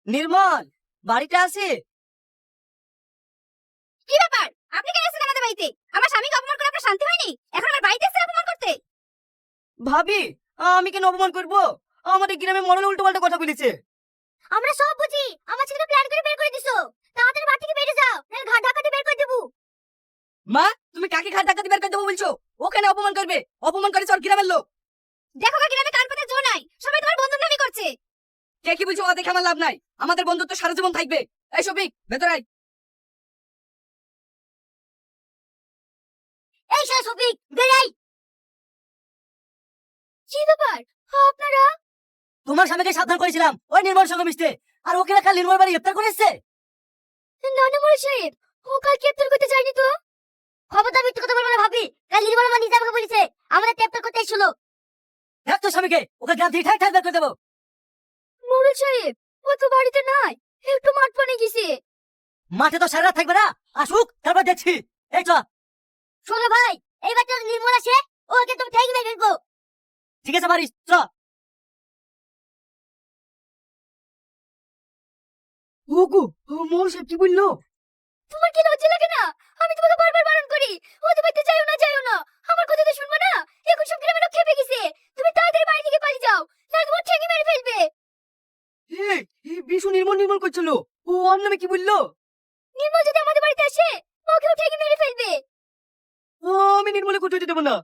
নির্মল বাড়িতে আছে? কি ব্যাপার? আপনি কেন এসেছেন আমাদের বাড়িতে? আমার স্বামীকে অপমান করে আপনার শান্তি হয়নি? এখন আমার বাড়িতে এসেছেন অপমান করতে? ভাবি, আমি কেন অপমান করব? আমাদের গ্রামে মরল উল্টো পাল্টা কথা বলেছে। আমরা সব বুঝি। আমার ছেলে প্ল্যান করে বের করে দিছো। তাড়াতাড়ি বাড়ি থেকে বেরিয়ে যাও, নাহলে ঘাট ধাক্কা দিয়ে বের করে দেবো। মা, তুমি কাকে ঘাট ধাক্কা দিয়ে বের করে দেবো বলছো? ও কেন অপমান করবে? অপমান করে সব গ্রামের লোক। দেখো গা, গ্রামে কান পাতে জো নাই, সবাই তোমার বন্ধুর নামই করছে। কে কি বলছো? ও দেখে আমার লাভ নাই। আমাদের বন্ধুত্ব সারা জীবন থাকবে। এই শফিক, ভেতরে আয়। এই শালা শফিক, বেরাই। কি ব্যাপার আপনারা? তোমার স্বামীকে সাবধান করেছিলাম ওই নির্মল সঙ্গে মিশতে, আর ওকে কাল নির্মল বাড়ি গ্রেফতার করে এসেছে। না না মরে সাহেব, ও কাল গ্রেফতার করতে যায়নি তো। খবরদার মিথ্যে কথা বলবো না ভাবি। কাল নির্মল মা নিজে আমাকে বলেছে আমাদের গ্রেফতার করতে এসেছিল। দেখ তো স্বামীকে, ওকে গ্রাম থেকে ঠাক ঠাক বের করে দেবো। মরুল সাহেব, ও তো বাড়িতে নাই, একটু মাঠ পানে গেছে। মাঠে তো সারা রাত থাকবে না, আসুক তারপর দেখছি। এই চ। শোনো ভাই, এইবার যদি নির্মল আসে ওকে তুমি ঠেকে মেরে ফেলবো। ঠিক আছে পারিস, চ। ওগো, মোর সাহেব কি বললো? তোমার কি লজ্জা লাগে না? আমি তোমাকে বারবার বারণ করি ওদের বাড়িতে যাইও না যাইও না, আমার কথা তো শুনবে না। এখন সব গ্রামের লোক খেপে গেছে। তুমি তাড়াতাড়ি বাড়ি থেকে পালিয়ে যাও, নাহলে তোমার ঠেকে মেরে ফেলবে। এই বিশু নির্মল নির্মল করছিল, ও ওর নামে কি বললো? নির্মল যদি আমাদের বাড়িতে আসে ওকেও ঠেকে মেরে ফেলবে। আমি নির্মলে কোথাও যেতে দেবো না।